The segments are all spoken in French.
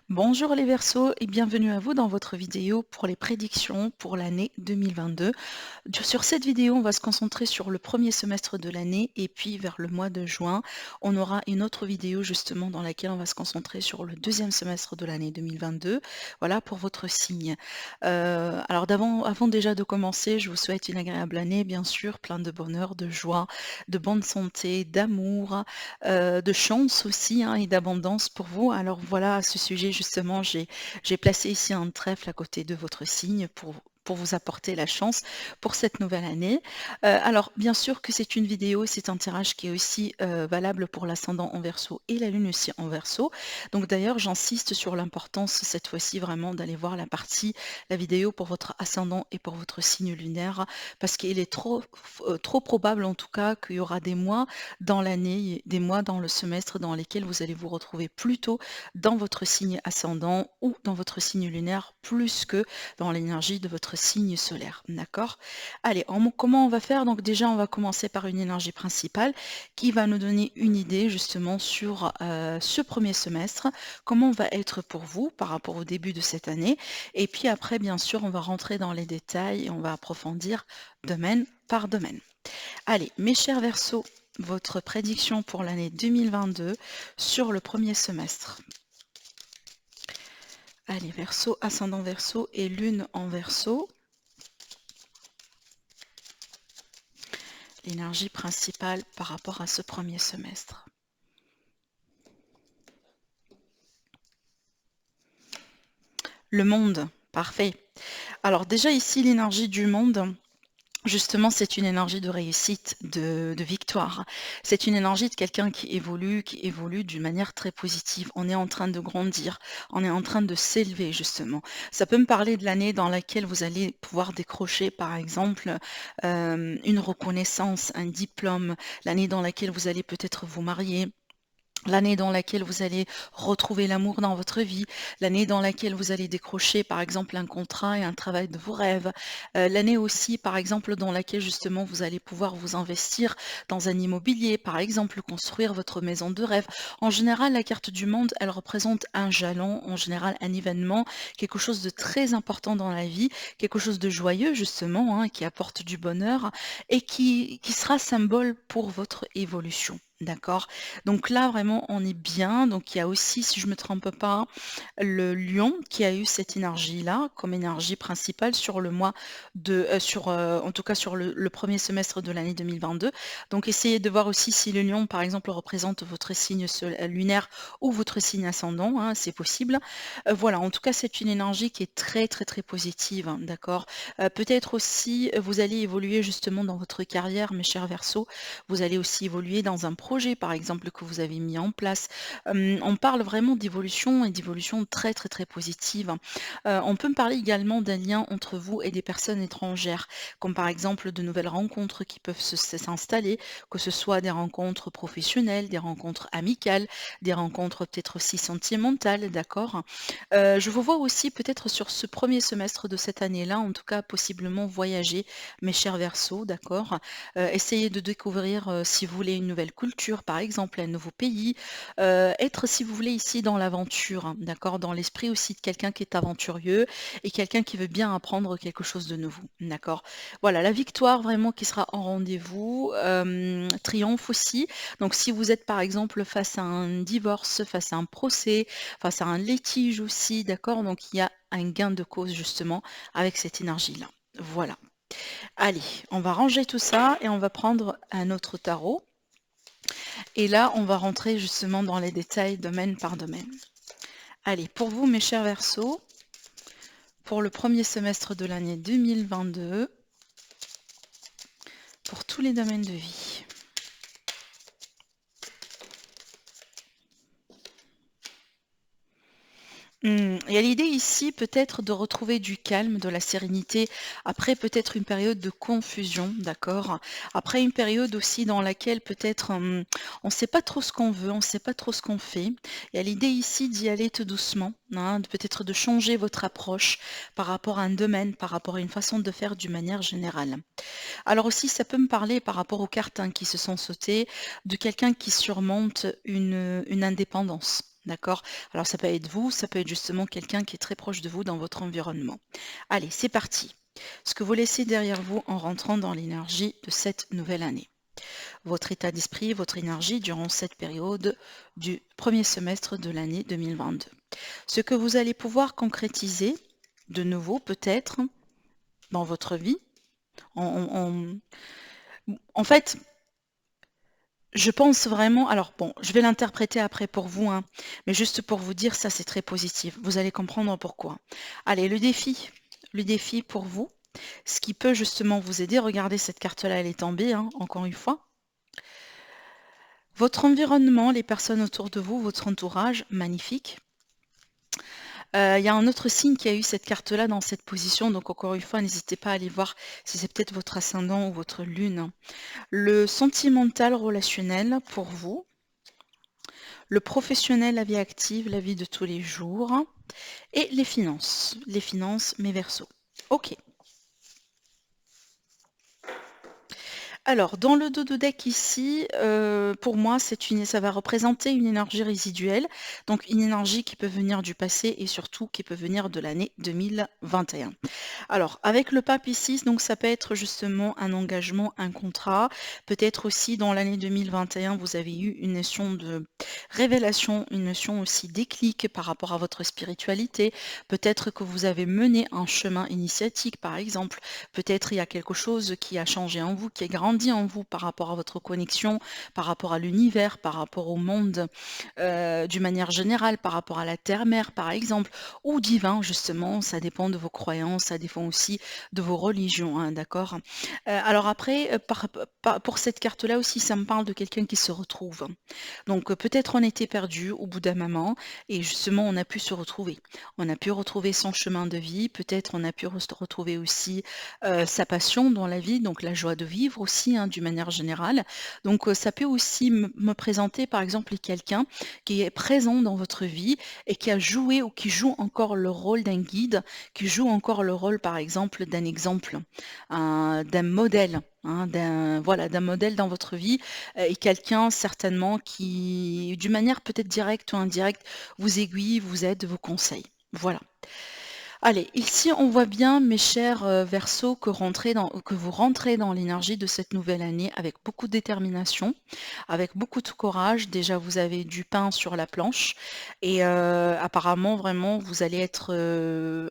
Bonjour les Verseaux et bienvenue à vous dans votre vidéo pour les prédictions pour l'année 2022. Sur cette vidéo, on va se concentrer sur le premier semestre de l'année et puis vers le mois de juin, on aura une autre vidéo justement dans laquelle on va se concentrer sur le deuxième semestre de l'année 2022. Voilà pour votre signe. Alors avant déjà de commencer, je vous souhaite une agréable année, bien sûr, plein de bonheur, de joie, de bonne santé, d'amour, de chance aussi, hein, et d'abondance pour vous. Alors voilà, à ce sujet justement, j'ai placé ici un trèfle à côté de votre signe pour vous apporter la chance pour cette nouvelle année. Alors bien sûr que c'est une vidéo, c'est un tirage qui est aussi valable pour l'ascendant en Verseau et la lune aussi en Verseau. Donc d'ailleurs, j'insiste sur l'importance cette fois-ci vraiment d'aller voir la vidéo pour votre ascendant et pour votre signe lunaire, parce qu'il est trop probable en tout cas qu'il y aura des mois dans l'année, des mois dans le semestre dans lesquels vous allez vous retrouver plutôt dans votre signe ascendant ou dans votre signe lunaire plus que dans l'énergie de votre signe solaire. D'accord? Allez, comment on va faire? Donc déjà, on va commencer par une énergie principale qui va nous donner une idée justement sur ce premier semestre, comment va être pour vous par rapport au début de cette année. Et puis après, bien sûr, on va rentrer dans les détails et on va approfondir domaine par domaine. Allez, mes chers Verseaux, votre prédiction pour l'année 2022 sur le premier semestre. Allez, Verseau, ascendant Verseau et lune en Verseau. L'énergie principale par rapport à ce premier semestre. Le monde, parfait. Alors déjà ici, l'énergie du monde, justement, c'est une énergie de réussite, de victoire. C'est une énergie de quelqu'un qui évolue d'une manière très positive. On est en train de grandir, on est en train de s'élever, justement. Ça peut me parler de l'année dans laquelle vous allez pouvoir décrocher, par exemple, une reconnaissance, un diplôme, l'année dans laquelle vous allez peut-être vous marier. L'année dans laquelle vous allez retrouver l'amour dans votre vie, l'année dans laquelle vous allez décrocher par exemple un contrat et un travail de vos rêves, l'année aussi par exemple dans laquelle justement vous allez pouvoir vous investir dans un immobilier, par exemple construire votre maison de rêve. En général, la carte du monde, elle représente un jalon, en général un événement, quelque chose de très important dans la vie, quelque chose de joyeux justement, hein, qui apporte du bonheur et qui sera symbole pour votre évolution. D'accord? Donc là, vraiment, on est bien. Donc il y a aussi, si je ne me trompe pas, le lion qui a eu cette énergie-là comme énergie principale sur le mois en tout cas sur le premier semestre de l'année 2022. Donc essayez de voir aussi si le lion, par exemple, représente votre signe lunaire ou votre signe ascendant, hein, c'est possible. Voilà, en tout cas, c'est une énergie qui est très, très, très positive, hein, d'accord? Peut-être aussi, vous allez évoluer justement dans votre carrière, mes chers Verseaux. Vous allez aussi évoluer dans un projet, par exemple, que vous avez mis en place. On parle vraiment d'évolution et d'évolution très, très, très positive. On peut me parler également d'un lien entre vous et des personnes étrangères, comme par exemple de nouvelles rencontres qui peuvent s'installer, que ce soit des rencontres professionnelles, des rencontres amicales, des rencontres peut-être aussi sentimentales, d'accord? Je vous vois aussi peut-être sur ce premier semestre de cette année-là, en tout cas possiblement voyager, mes chers Verseaux, d'accord? Essayez de découvrir, si vous voulez, une nouvelle culture, par exemple, un nouveau pays, être, si vous voulez, ici dans l'aventure, hein, d'accord? Dans l'esprit aussi de quelqu'un qui est aventurieux et quelqu'un qui veut bien apprendre quelque chose de nouveau, d'accord? Voilà, la victoire vraiment qui sera en rendez-vous, triomphe aussi. Donc si vous êtes, par exemple, face à un divorce, face à un procès, face à un litige aussi, d'accord? Donc il y a un gain de cause justement avec cette énergie-là. Voilà. Allez, on va ranger tout ça et on va prendre un autre tarot. Et là, on va rentrer justement dans les détails domaine par domaine. Allez, pour vous, mes chers Verseaux, pour le premier semestre de l'année 2022, pour tous les domaines de vie. Il y a l'idée ici peut-être de retrouver du calme, de la sérénité, après peut-être une période de confusion, d'accord? Après une période aussi dans laquelle peut-être, on ne sait pas trop ce qu'on veut, on ne sait pas trop ce qu'on fait. Il y a l'idée ici d'y aller tout doucement, hein, peut-être de changer votre approche par rapport à un domaine, par rapport à une façon de faire d'une manière générale. Alors aussi, ça peut me parler par rapport aux cartes, hein, qui se sont sautées, de quelqu'un qui surmonte une indépendance. D'accord? Alors ça peut être vous, ça peut être justement quelqu'un qui est très proche de vous dans votre environnement. Allez, c'est parti. Ce que vous laissez derrière vous en rentrant dans l'énergie de cette nouvelle année. Votre état d'esprit, votre énergie durant cette période du premier semestre de l'année 2022. Ce que vous allez pouvoir concrétiser de nouveau peut-être dans votre vie. En fait, je pense vraiment, alors bon, je vais l'interpréter après pour vous, hein, mais juste pour vous dire, ça c'est très positif. Vous allez comprendre pourquoi. Allez, le défi pour vous, ce qui peut justement vous aider, regardez cette carte-là, elle est tombée, hein, encore une fois. Votre environnement, les personnes autour de vous, votre entourage, magnifique. Il y a un autre signe qui a eu cette carte-là dans cette position, donc encore une fois, n'hésitez pas à aller voir si c'est peut-être votre ascendant ou votre lune. Le sentimental relationnel pour vous, le professionnel, la vie active, la vie de tous les jours, et les finances, mes versos. Ok. Alors, dans le dos de deck ici, pour moi, ça va représenter une énergie résiduelle, donc une énergie qui peut venir du passé et surtout qui peut venir de l'année 2021. Alors, avec le pape ici, donc ça peut être justement un engagement, un contrat. Peut-être aussi dans l'année 2021, vous avez eu une notion de révélation, une notion aussi déclic par rapport à votre spiritualité. Peut-être que vous avez mené un chemin initiatique, par exemple. Peut-être il y a quelque chose qui a changé en vous, qui a grandi en vous par rapport à votre connexion, par rapport à l'univers, par rapport au monde, d'une manière générale, par rapport à la terre-mère, par exemple, ou divin, justement, ça dépend de vos croyances, ça dépend aussi de vos religions, hein, d'accord? Alors après, pour cette carte-là aussi, ça me parle de quelqu'un qui se retrouve. Donc peut-être on était perdu au bout d'un moment et justement on a pu se retrouver. On a pu retrouver son chemin de vie, peut-être on a pu retrouver aussi sa passion dans la vie, donc la joie de vivre aussi, hein, d'une manière générale. Donc ça peut aussi me présenter par exemple quelqu'un qui est présent dans votre vie et qui a joué ou qui joue encore le rôle d'un guide, qui joue encore le rôle par exemple d'un exemple, d'un modèle, hein, d'un modèle dans votre vie, et quelqu'un certainement qui, d'une manière peut-être directe ou indirecte, vous aiguille, vous aide, vous conseille. Voilà. Allez, ici on voit bien, mes chers Verseaux, que vous rentrez dans l'énergie de cette nouvelle année avec beaucoup de détermination, avec beaucoup de courage. Déjà, vous avez du pain sur la planche et apparemment, vraiment, vous allez être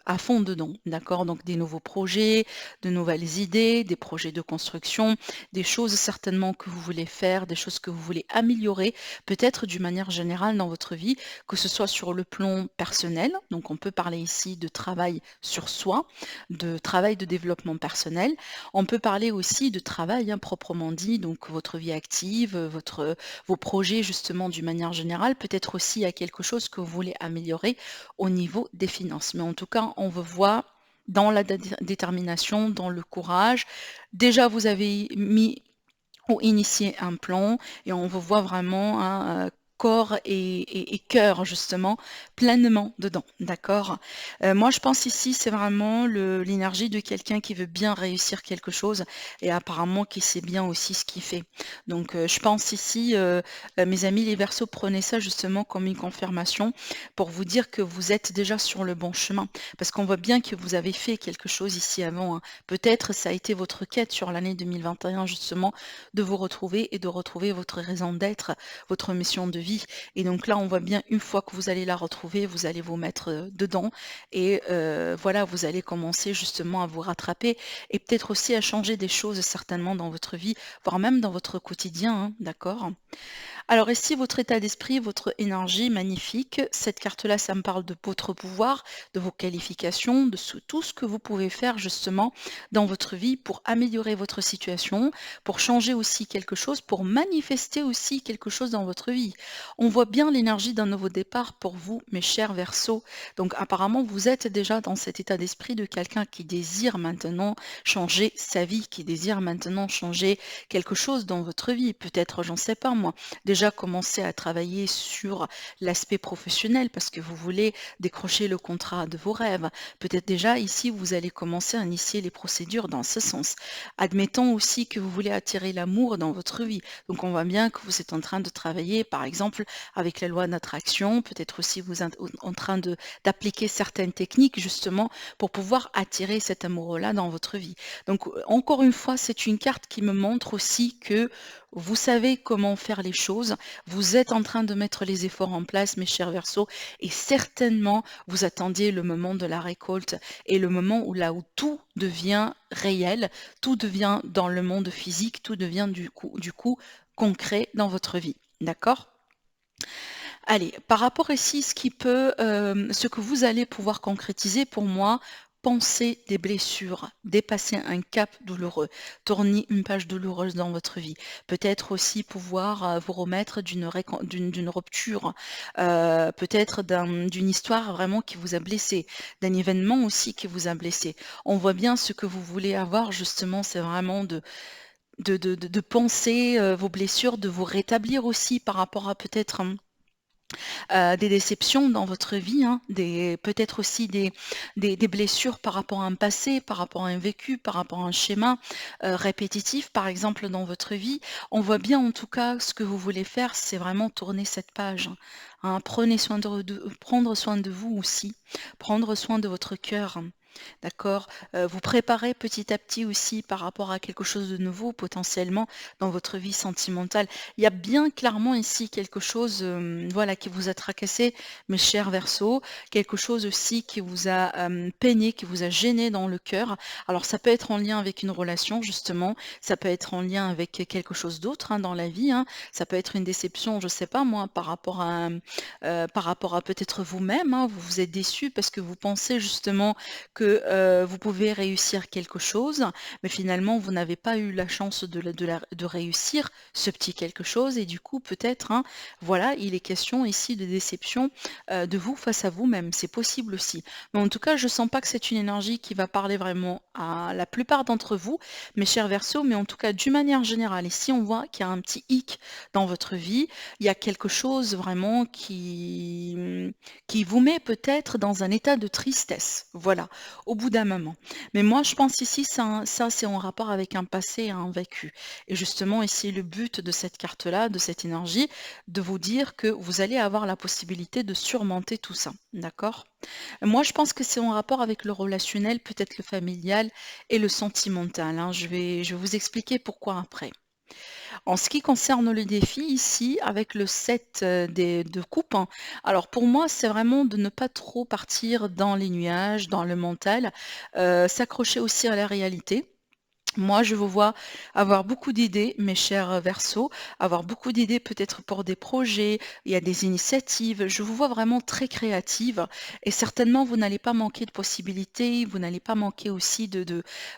à fond dedans, d'accord? Donc des nouveaux projets, de nouvelles idées, des projets de construction, des choses certainement que vous voulez faire, des choses que vous voulez améliorer, peut-être d'une manière générale dans votre vie, que ce soit sur le plan personnel, donc on peut parler ici de travail sur soi, de travail de développement personnel. On peut parler aussi de travail, hein, proprement dit, donc votre vie active, vos projets justement d'une manière générale. Peut-être aussi il y a quelque chose que vous voulez améliorer au niveau des finances. Mais en tout cas, on veut voir dans la détermination, dans le courage. Déjà, vous avez mis ou initié un plan et on vous voit vraiment un corps et cœur justement pleinement dedans, d'accord? Moi je pense ici c'est vraiment l'énergie de quelqu'un qui veut bien réussir quelque chose et apparemment qui sait bien aussi ce qu'il fait. Donc je pense ici, mes amis les Verseaux, prenez ça justement comme une confirmation pour vous dire que vous êtes déjà sur le bon chemin parce qu'on voit bien que vous avez fait quelque chose ici avant, hein. Peut-être ça a été votre quête sur l'année 2021 justement de vous retrouver et de retrouver votre raison d'être, votre mission de vie. Et donc là, on voit bien, une fois que vous allez la retrouver, vous allez vous mettre dedans et voilà, vous allez commencer justement à vous rattraper et peut-être aussi à changer des choses certainement dans votre vie, voire même dans votre quotidien, hein, d'accord? Alors ici, votre état d'esprit, votre énergie, magnifique. Cette carte-là, ça me parle de votre pouvoir, de vos qualifications, de tout ce que vous pouvez faire justement dans votre vie pour améliorer votre situation, pour changer aussi quelque chose, pour manifester aussi quelque chose dans votre vie. On voit bien l'énergie d'un nouveau départ pour vous, mes chers Verseaux. Donc apparemment, vous êtes déjà dans cet état d'esprit de quelqu'un qui désire maintenant changer sa vie, qui désire maintenant changer quelque chose dans votre vie. Peut-être, j'en sais pas moi, déjà commencé à travailler sur l'aspect professionnel parce que vous voulez décrocher le contrat de vos rêves. Peut-être déjà ici, vous allez commencer à initier les procédures dans ce sens. Admettons aussi que vous voulez attirer l'amour dans votre vie. Donc on voit bien que vous êtes en train de travailler, par exemple, avec la loi d'attraction. Peut-être aussi vous êtes en train d'appliquer certaines techniques justement pour pouvoir attirer cet amoureux-là dans votre vie. Donc encore une fois, c'est une carte qui me montre aussi que vous savez comment faire les choses, vous êtes en train de mettre les efforts en place, mes chers Verseaux, et certainement vous attendiez le moment de la récolte et le moment où là où tout devient réel, tout devient dans le monde physique, tout devient du coup concret dans votre vie. D'accord? Allez, par rapport ici, ce que vous allez pouvoir concrétiser pour moi, penser des blessures, dépasser un cap douloureux, tourner une page douloureuse dans votre vie. Peut-être aussi pouvoir vous remettre d'une rupture, peut-être d'une histoire vraiment qui vous a blessé, d'un événement aussi qui vous a blessé. On voit bien ce que vous voulez avoir justement, c'est vraiment de penser vos blessures, de vous rétablir aussi par rapport à peut-être des déceptions dans votre vie, hein, peut-être aussi des blessures par rapport à un passé, par rapport à un vécu, par rapport à un schéma répétitif, par exemple, dans votre vie. On voit bien en tout cas ce que vous voulez faire, c'est vraiment tourner cette page, hein. Prenez soin prendre soin de vous aussi, prendre soin de votre cœur. D'accord? Vous préparez petit à petit aussi par rapport à quelque chose de nouveau potentiellement dans votre vie sentimentale. Il y a bien clairement ici quelque chose, voilà, qui vous a tracassé, mes chers Verseaux, quelque chose aussi qui vous a, peiné, qui vous a gêné dans le cœur. Alors ça peut être en lien avec une relation justement, ça peut être en lien avec quelque chose d'autre, hein, dans la vie, hein. Ça peut être une déception, je sais pas moi, par rapport à peut-être vous-même, hein. Vous vous êtes déçu parce que vous pensez justement que vous pouvez réussir quelque chose, mais finalement vous n'avez pas eu la chance de réussir ce petit quelque chose et du coup peut-être, hein, voilà, il est question ici de déception de vous face à vous-même. C'est possible aussi. Mais en tout cas, je ne sens pas que c'est une énergie qui va parler vraiment à la plupart d'entre vous, mes chers Verseaux, mais en tout cas, d'une manière générale, ici on voit qu'il y a un petit hic dans votre vie, il y a quelque chose vraiment qui vous met peut-être dans un état de tristesse. Voilà, au bout d'un moment. Mais moi, je pense ici, ça c'est en rapport avec un passé et un vécu. Et justement, ici, le but de cette carte-là, de cette énergie, de vous dire que vous allez avoir la possibilité de surmonter tout ça. D'accord? Moi, je pense que c'est en rapport avec le relationnel, peut-être le familial et le sentimental, hein. Je vais vous expliquer pourquoi après. En ce qui concerne le défi ici, avec le 7 de coupe, hein, alors pour moi, c'est vraiment de ne pas trop partir dans les nuages, dans le mental, s'accrocher aussi à la réalité. Moi, je vous vois avoir beaucoup d'idées, mes chers Verseaux, avoir beaucoup d'idées peut-être pour des projets, il y a des initiatives. Je vous vois vraiment très créative et certainement vous n'allez pas manquer de possibilités, vous n'allez pas manquer aussi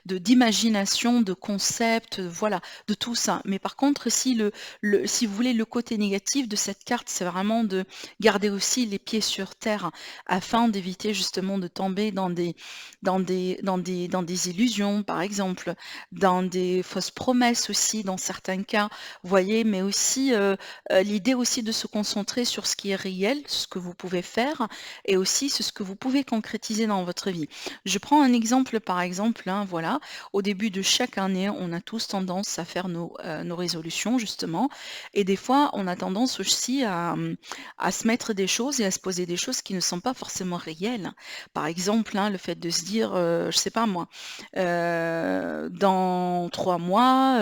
d'imagination, de concepts, voilà, de tout ça. Mais par contre, si vous voulez, le côté négatif de cette carte, c'est vraiment de garder aussi les pieds sur terre afin d'éviter justement de tomber dans des illusions, par exemple dans des fausses promesses aussi dans certains cas, vous voyez? Mais aussi, l'idée aussi de se concentrer sur ce qui est réel, ce que vous pouvez faire et aussi sur ce que vous pouvez concrétiser dans votre vie. Je prends un exemple, par exemple, hein, voilà, au début de chaque année, on a tous tendance à faire nos résolutions justement et des fois, on a tendance aussi à se mettre des choses et à se poser des choses qui ne sont pas forcément réelles. Par exemple, hein, le fait de se dire, je sais pas moi, dans 3 mois,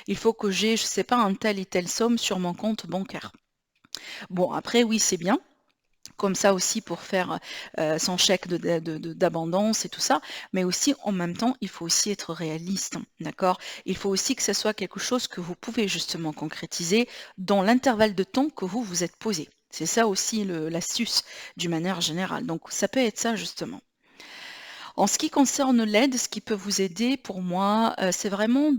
il faut que j'ai, je sais pas, un tel et telle somme sur mon compte bancaire. Bon, après, oui, c'est bien, comme ça aussi pour faire son chèque d'abondance et tout ça, mais aussi en même temps, il faut aussi être réaliste, d'accord? Il faut aussi que ce soit quelque chose que vous pouvez justement concrétiser dans l'intervalle de temps que vous vous êtes posé. C'est ça aussi l'astuce d'une manière générale. Donc ça peut être ça justement. En ce qui concerne l'aide, ce qui peut vous aider pour moi, c'est vraiment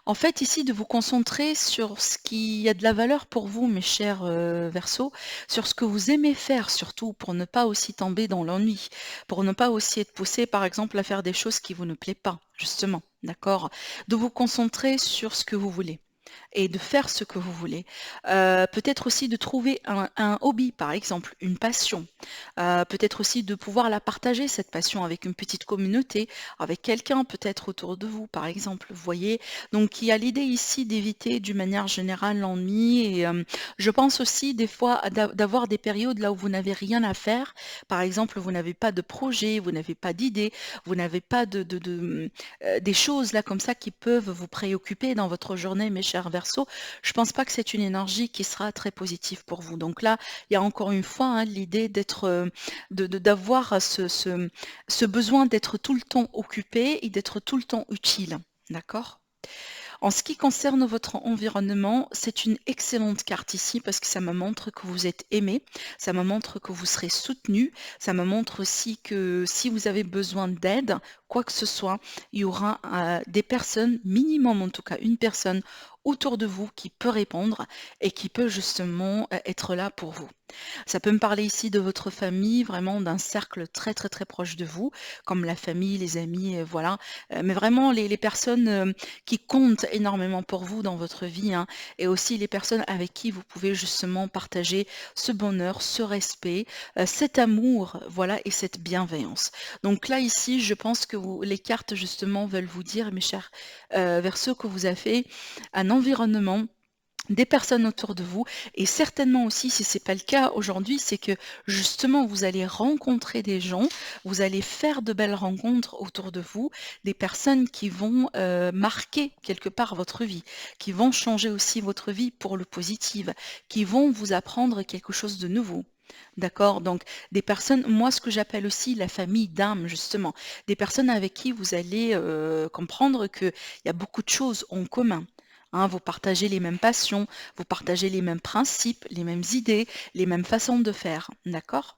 en fait ici de vous concentrer sur ce qui a de la valeur pour vous, mes chers, Verseaux, sur ce que vous aimez faire surtout pour ne pas aussi tomber dans l'ennui, pour ne pas aussi être poussé par exemple à faire des choses qui vous ne plaît pas, justement, d'accord? De vous concentrer sur ce que vous voulez. et de faire ce que vous voulez. Peut-être aussi de trouver un hobby, par exemple, une passion. Peut-être aussi de pouvoir la partager, cette passion, avec une petite communauté, avec quelqu'un peut-être autour de vous, par exemple, vous voyez? Donc il y a l'idée ici d'éviter d'une manière générale l'ennui et je pense aussi des fois d'avoir des périodes là où vous n'avez rien à faire. Par exemple, vous n'avez pas de projet, vous n'avez pas d'idée, vous n'avez pas des choses là comme ça qui peuvent vous préoccuper dans votre journée, mes chers Verseaux. Je pense pas que c'est une énergie qui sera très positive pour vous. Donc là, il y a encore une fois hein, l'idée d'être, d'avoir ce besoin d'être tout le temps occupé et d'être tout le temps utile. D'accord? En ce qui concerne votre environnement, c'est une excellente carte ici parce que ça me montre que vous êtes aimé, ça me montre que vous serez soutenu, ça me montre aussi que si vous avez besoin d'aide, quoi que ce soit, il y aura des personnes, minimum en tout cas une personne autour de vous qui peut répondre et qui peut justement être là pour vous. Ça peut me parler ici de votre famille, vraiment d'un cercle très très très proche de vous, comme la famille, les amis, voilà. Mais vraiment les personnes qui comptent énormément pour vous dans votre vie, hein, et aussi les personnes avec qui vous pouvez justement partager ce bonheur, ce respect, cet amour, voilà, et cette bienveillance. Donc là, ici, je pense que les cartes justement veulent vous dire, mes chers Verseaux, que vous avez un environnement des personnes autour de vous et certainement aussi, si c'est pas le cas aujourd'hui, c'est que justement vous allez rencontrer des gens, vous allez faire de belles rencontres autour de vous, des personnes qui vont marquer quelque part votre vie, qui vont changer aussi votre vie pour le positif, qui vont vous apprendre quelque chose de nouveau. D'accord? Donc, des personnes, moi, ce que j'appelle aussi la famille d'âme, justement, des personnes avec qui vous allez comprendre qu'il y a beaucoup de choses en commun. Hein, vous partagez les mêmes passions, vous partagez les mêmes principes, les mêmes idées, les mêmes façons de faire. D'accord?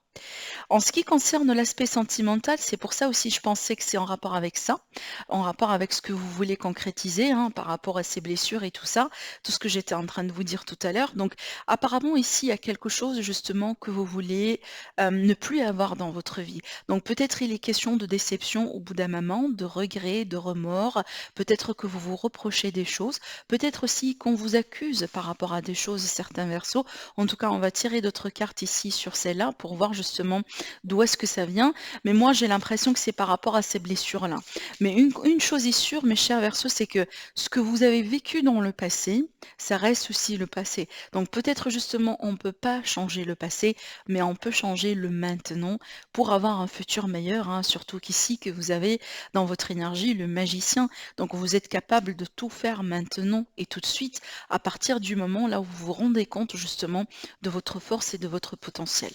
En ce qui concerne l'aspect sentimental, c'est pour ça aussi je pensais que c'est en rapport avec ça, en rapport avec ce que vous voulez concrétiser, hein, par rapport à ces blessures et tout ça, tout ce que j'étais en train de vous dire tout à l'heure. Donc apparemment ici, il y a quelque chose justement que vous voulez ne plus avoir dans votre vie. Donc peut-être il est question de déception au bout d'un moment, de regret, de remords, peut-être que vous vous reprochez des choses, peut-être aussi qu'on vous accuse par rapport à des choses, certains versos. En tout cas, on va tirer d'autres cartes ici sur celle-là pour voir justement d'où est-ce que ça vient. Mais moi, j'ai l'impression que c'est par rapport à ces blessures-là. Mais une chose est sûre, mes chers Verseaux, c'est que ce que vous avez vécu dans le passé, ça reste aussi le passé. Donc peut-être justement, on ne peut pas changer le passé, mais on peut changer le maintenant pour avoir un futur meilleur, hein, surtout qu'ici, que vous avez dans votre énergie le magicien. Donc vous êtes capable de tout faire maintenant et tout de suite, à partir du moment là où vous vous rendez compte justement de votre force et de votre potentiel.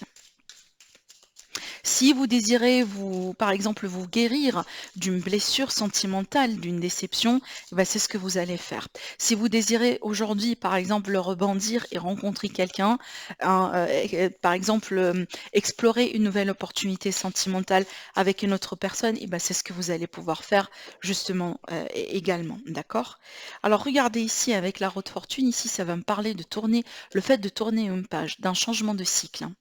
Si vous désirez vous, par exemple, vous guérir d'une blessure sentimentale, d'une déception, bah, c'est ce que vous allez faire. Si vous désirez aujourd'hui, par exemple, rebondir et rencontrer quelqu'un, hein, par exemple, explorer une nouvelle opportunité sentimentale avec une autre personne, et bah, c'est ce que vous allez pouvoir faire justement également. D'accord? Alors regardez ici avec la roue de fortune, ici ça va me parler de tourner, le fait de tourner une page, d'un changement de cycle, hein.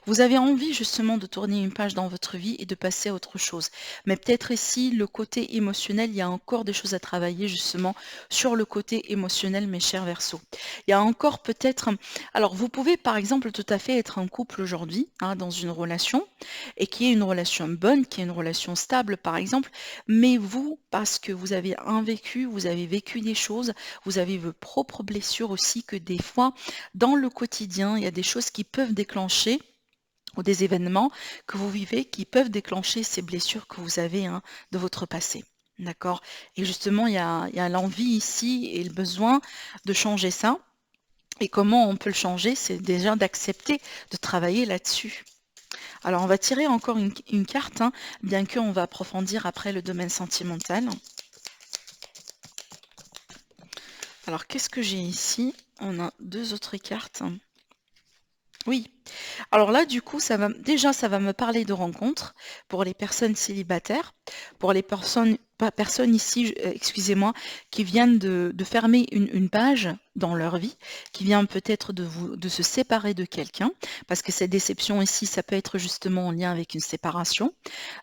Vous avez envie justement de tourner une page dans votre vie et de passer à autre chose. Mais peut-être ici, le côté émotionnel, il y a encore des choses à travailler justement sur le côté émotionnel, mes chers Verseaux. Il y a encore peut-être... Alors, vous pouvez par exemple tout à fait être en couple aujourd'hui, hein, dans une relation, et qui est une relation bonne, qui est une relation stable par exemple, mais vous, parce que vous avez un vécu, vous avez vécu des choses, vous avez vos propres blessures aussi, que des fois, dans le quotidien, il y a des choses qui peuvent déclencher ou des événements que vous vivez qui peuvent déclencher ces blessures que vous avez hein, de votre passé. D'accord? Et justement, il y a l'envie ici et le besoin de changer ça. Et comment on peut le changer? C'est déjà d'accepter de travailler là-dessus. Alors, on va tirer encore une carte, hein, bien qu'on va approfondir après le domaine sentimental. Alors, qu'est-ce que j'ai ici? On a deux autres cartes. Oui. Alors là, du coup, ça va me parler de rencontres pour les personnes célibataires. Pour les personnes ici, excusez-moi, qui viennent de fermer une page dans leur vie, qui vient peut-être de se séparer de quelqu'un, parce que cette déception ici, ça peut être justement en lien avec une séparation.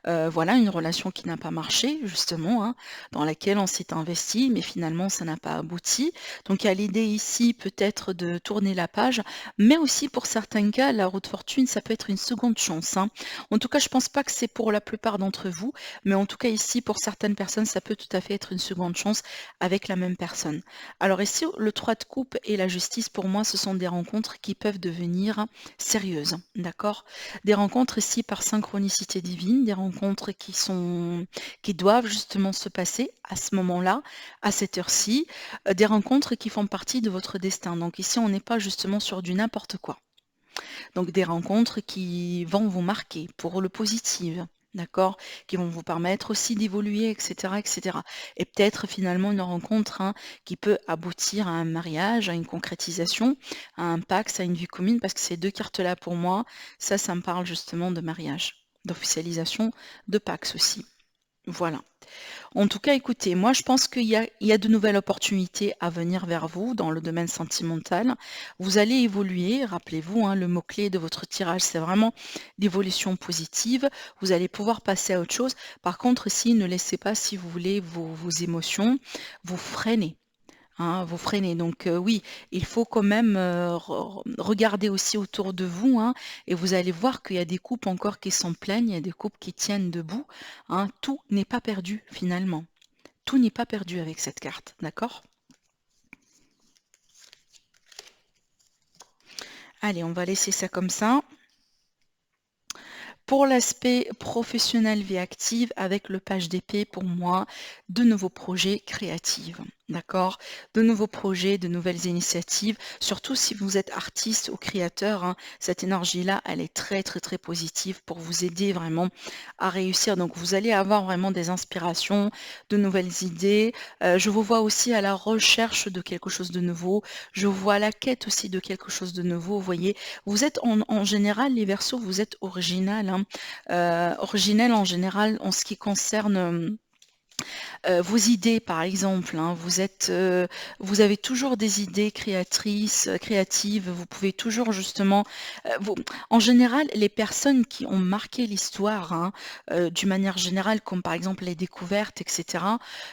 Voilà, une relation qui n'a pas marché, justement, hein, dans laquelle on s'est investi, mais finalement ça n'a pas abouti. Donc il y a l'idée ici peut-être de tourner la page, mais aussi pour certains cas, la roue de fortune, ça peut être une seconde chance, hein. En tout cas, je pense pas que c'est pour la plupart d'entre vous, mais en tout cas ici, pour certaines personnes, ça peut tout à fait être une seconde chance avec la même personne. Alors ici, le 3 de coupe et la justice, pour moi, ce sont des rencontres qui peuvent devenir sérieuses, d'accord? Des rencontres ici par synchronicité divine, des rencontres qui doivent justement se passer à ce moment-là, à cette heure-ci, des rencontres qui font partie de votre destin. Donc ici, on n'est pas justement sur du n'importe quoi. Donc des rencontres qui vont vous marquer pour le positif, d'accord? Qui vont vous permettre aussi d'évoluer, etc., etc. Et peut-être finalement une rencontre, hein, qui peut aboutir à un mariage, à une concrétisation, à un pacte, à une vie commune, parce que ces deux cartes-là, pour moi, ça me parle justement de mariage, d'officialisation, de pacte aussi. Voilà. En tout cas, écoutez, moi je pense qu'il y a de nouvelles opportunités à venir vers vous dans le domaine sentimental. Vous allez évoluer, rappelez-vous, hein, le mot-clé de votre tirage, c'est vraiment l'évolution positive. Vous allez pouvoir passer à autre chose. Par contre, ici, ne laissez pas, si vous voulez, vos émotions vous freiner. Hein, vous freinez. Donc oui, il faut quand même regarder aussi autour de vous, hein, et vous allez voir qu'il y a des couples encore qui sont pleines, il y a des couples qui tiennent debout, hein. Tout n'est pas perdu finalement. Tout n'est pas perdu avec cette carte, d'accord? Allez, on va laisser ça comme ça. Pour l'aspect professionnel vie active, avec le page d'épée, pour moi, de nouveaux projets créatifs. D'accord? De nouveaux projets, de nouvelles initiatives. Surtout si vous êtes artiste ou créateur, hein, cette énergie-là, elle est très, très, très positive pour vous aider vraiment à réussir. Donc, vous allez avoir vraiment des inspirations, de nouvelles idées. Je vous vois aussi à la recherche de quelque chose de nouveau. Je vous vois à la quête aussi de quelque chose de nouveau. Vous voyez, vous êtes en général, les Verseaux, vous êtes original, hein. Originel en général en ce qui concerne vos idées, par exemple, hein. Vous avez toujours des idées créatrices, créatives. Vous pouvez toujours justement, en général, les personnes qui ont marqué l'histoire, hein, d'une manière générale, comme par exemple les découvertes, etc.,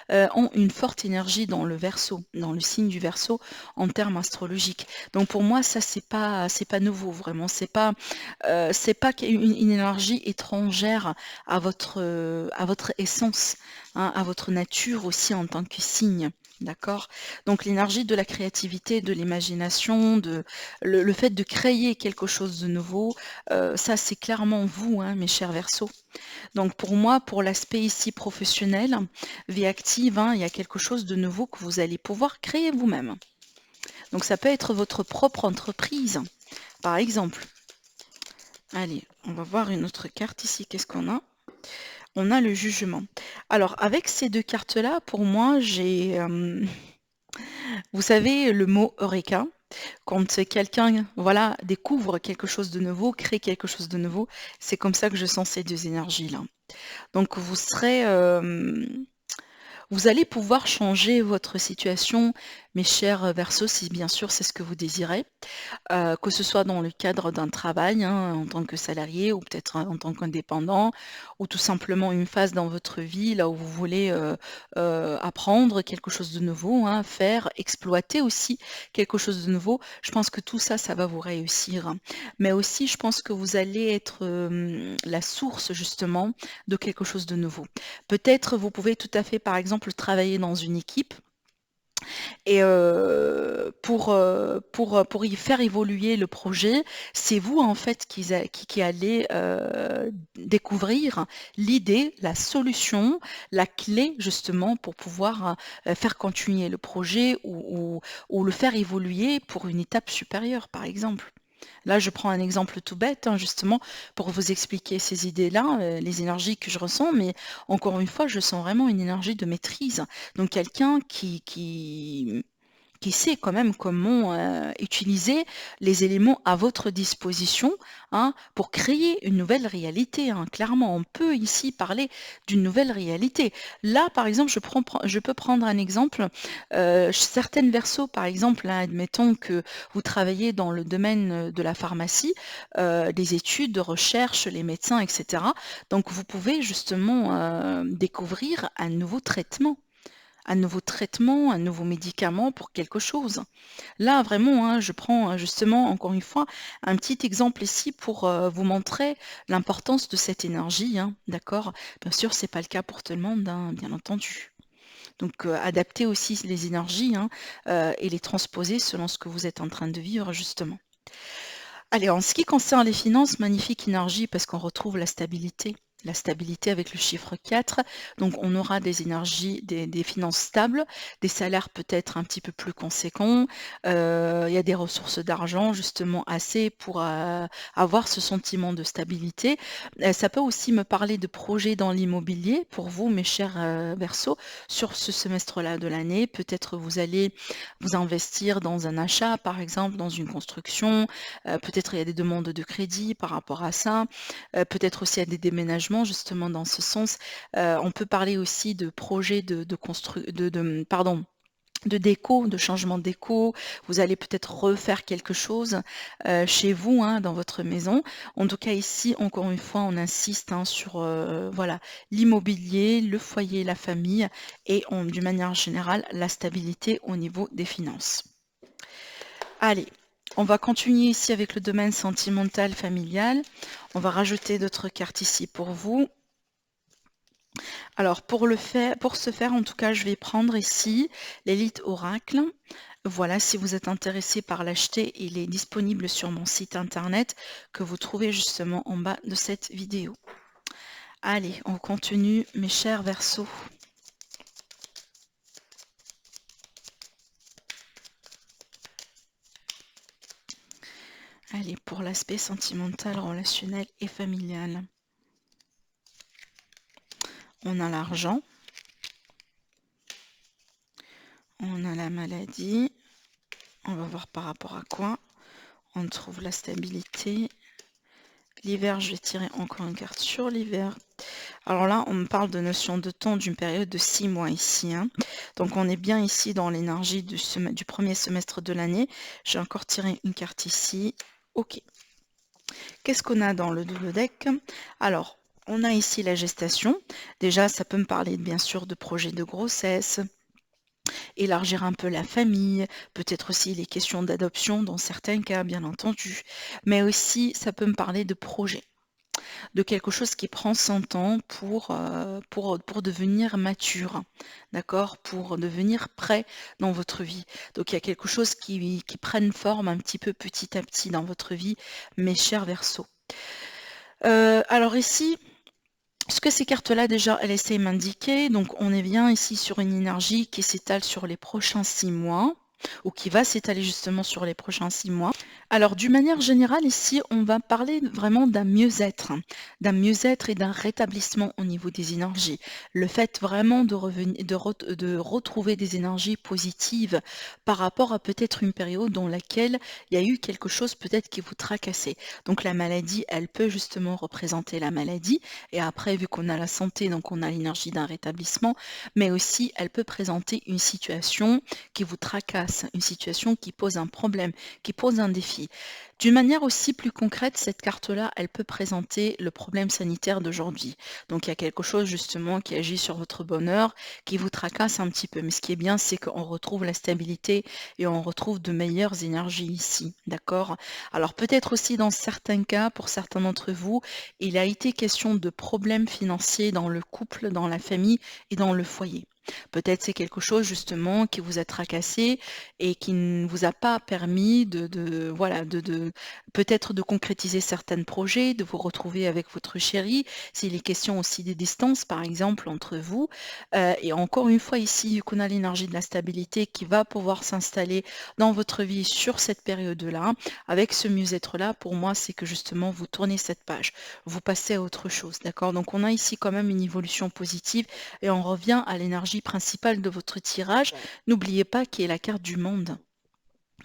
ont une forte énergie dans le Verseau, dans le signe du Verseau, en termes astrologiques. Donc pour moi, ça c'est pas nouveau vraiment. C'est pas une énergie étrangère à votre essence, hein, à votre nature aussi en tant que signe. D'accord? Donc l'énergie de la créativité, de l'imagination, le fait de créer quelque chose de nouveau, ça c'est clairement vous, hein, mes chers Verseaux. Donc pour moi, pour l'aspect ici professionnel, vie active, hein, il y a quelque chose de nouveau que vous allez pouvoir créer vous-même. Donc ça peut être votre propre entreprise, par exemple. Allez, on va voir une autre carte ici. Qu'est-ce qu'on a? On a le jugement. Alors, avec ces deux cartes-là, pour moi, vous savez, le mot Eureka, quand quelqu'un, voilà, découvre quelque chose de nouveau, crée quelque chose de nouveau, c'est comme ça que je sens ces deux énergies-là. Donc, vous allez pouvoir changer votre situation, mes chers Verseaux, si bien sûr c'est ce que vous désirez. Que ce soit dans le cadre d'un travail, hein, en tant que salarié ou peut-être en tant qu'indépendant, ou tout simplement une phase dans votre vie là où vous voulez apprendre quelque chose de nouveau, hein, faire, exploiter aussi quelque chose de nouveau. Je pense que tout ça, ça va vous réussir, hein. Mais aussi, je pense que vous allez être la source justement de quelque chose de nouveau. Peut-être vous pouvez tout à fait, par exemple, travailler dans une équipe et pour y faire évoluer le projet, c'est vous en fait qui allez découvrir l'idée, la solution, la clé justement pour pouvoir faire continuer le projet ou le faire évoluer pour une étape supérieure, par exemple. Là, je prends un exemple tout bête, hein, justement, pour vous expliquer ces idées-là, les énergies que je ressens, mais encore une fois, je sens vraiment une énergie de maîtrise. Donc quelqu'un qui qui sait quand même comment utiliser les éléments à votre disposition, hein, pour créer une nouvelle réalité, hein. Clairement, on peut ici parler d'une nouvelle réalité. Là, par exemple, je peux prendre un exemple. Certaines versos, par exemple, hein, admettons que vous travaillez dans le domaine de la pharmacie, des études, de recherche, les médecins, etc. Donc, vous pouvez justement découvrir un nouveau traitement, un nouveau médicament pour quelque chose. Là, vraiment, hein, je prends justement, encore une fois, un petit exemple ici pour vous montrer l'importance de cette énergie, hein, d'accord? Bien sûr, c'est pas le cas pour tout le monde, hein, bien entendu. Donc, adapter aussi les énergies, hein, et les transposer selon ce que vous êtes en train de vivre, justement. Allez, en ce qui concerne les finances, magnifique énergie parce qu'on retrouve la stabilité avec le chiffre 4. Donc, on aura des énergies, des finances stables, des salaires peut-être un petit peu plus conséquents. Il y a des ressources d'argent justement assez pour avoir ce sentiment de stabilité. Ça peut aussi me parler de projets dans l'immobilier pour vous, mes chers Verseaux, sur ce semestre-là de l'année. Peut-être vous allez vous investir dans un achat, par exemple, dans une construction. Peut-être il y a des demandes de crédit par rapport à ça. Peut-être aussi il y a des déménagements justement dans ce sens. On peut parler aussi de projets de déco, de changement de déco. Vous allez peut-être refaire quelque chose chez vous, hein, dans votre maison. En tout cas, ici, encore une fois, on insiste, hein, sur voilà, l'immobilier, le foyer, la famille et d'une manière générale, la stabilité au niveau des finances. Allez, on va continuer ici avec le domaine sentimental, familial. On va rajouter d'autres cartes ici pour vous. Alors, pour ce faire, en tout cas, je vais prendre ici l'Élite Oracle. Voilà, si vous êtes intéressé par l'acheter, il est disponible sur mon site internet que vous trouvez justement en bas de cette vidéo. Allez, on continue, mes chers Verseaux. Allez, pour l'aspect sentimental, relationnel et familial. On a l'argent. On a la maladie. On va voir par rapport à quoi. On trouve la stabilité. L'hiver, je vais tirer encore une carte sur l'hiver. Alors là, on me parle de notion de temps d'une période de 6 mois ici, hein. Donc on est bien ici dans l'énergie du premier semestre de l'année. J'ai encore tiré une carte ici. Ok. Qu'est-ce qu'on a dans le double deck? Alors, on a ici la gestation. Déjà, ça peut me parler bien sûr de projets de grossesse, élargir un peu la famille, peut-être aussi les questions d'adoption dans certains cas, bien entendu. Mais aussi, ça peut me parler de projets, de quelque chose qui prend son temps pour devenir mature, d'accord? Pour devenir prêt dans votre vie. Donc il y a quelque chose qui prenne forme un petit peu petit à petit dans votre vie, mes chers Verseaux. Alors ici, ce que ces cartes-là, déjà, elles essaient de m'indiquer, donc on est bien ici sur une énergie qui s'étale sur les prochains 6 mois, ou qui va s'étaler justement sur les prochains 6 mois. Alors, d'une manière générale, ici, on va parler vraiment d'un mieux-être et d'un rétablissement au niveau des énergies. Le fait vraiment de revenir, de retrouver des énergies positives par rapport à peut-être une période dans laquelle il y a eu quelque chose peut-être qui vous tracassait. Donc la maladie, elle peut justement représenter la maladie. Et après, vu qu'on a la santé, donc on a l'énergie d'un rétablissement, mais aussi elle peut présenter une situation qui vous tracasse, une situation qui pose un problème, qui pose un défi. D'une manière aussi plus concrète, cette carte-là, elle peut présenter le problème sanitaire d'aujourd'hui. Donc il y a quelque chose justement qui agit sur votre bonheur, qui vous tracasse un petit peu. Mais ce qui est bien, c'est qu'on retrouve la stabilité et on retrouve de meilleures énergies ici. D'accord? Alors peut-être aussi dans certains cas, pour certains d'entre vous, il a été question de problèmes financiers dans le couple, dans la famille et dans le foyer. Peut-être c'est quelque chose justement qui vous a tracassé et qui ne vous a pas permis voilà, peut-être de concrétiser certains projets, de vous retrouver avec votre chéri, s'il est question aussi des distances, par exemple, entre vous. Et encore une fois, ici, qu'on a l'énergie de la stabilité qui va pouvoir s'installer dans votre vie sur cette période-là, avec ce mieux-être-là, pour moi, c'est que justement, vous tournez cette page, vous passez à autre chose, d'accord? Donc, on a ici quand même une évolution positive et on revient à l'énergie principale de votre tirage. N'oubliez pas qu'il y a la carte du monde.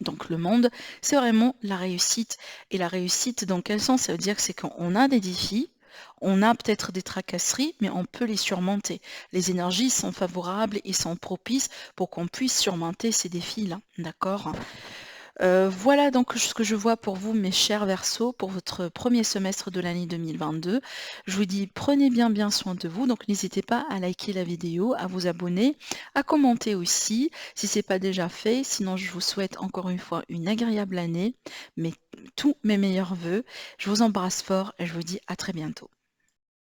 Donc le monde, c'est vraiment la réussite. Et la réussite, dans quel sens? Ça veut dire que c'est quand on a des défis, on a peut-être des tracasseries, mais on peut les surmonter. Les énergies sont favorables et sont propices pour qu'on puisse surmonter ces défis-là. D'accord? Voilà donc ce que je vois pour vous, mes chers Verseaux, pour votre premier semestre de l'année 2022. Je vous dis prenez bien soin de vous, donc n'hésitez pas à liker la vidéo, à vous abonner, à commenter aussi si ce n'est pas déjà fait. Sinon, je vous souhaite encore une fois une agréable année, mais tous mes meilleurs vœux. Je vous embrasse fort et je vous dis à très bientôt.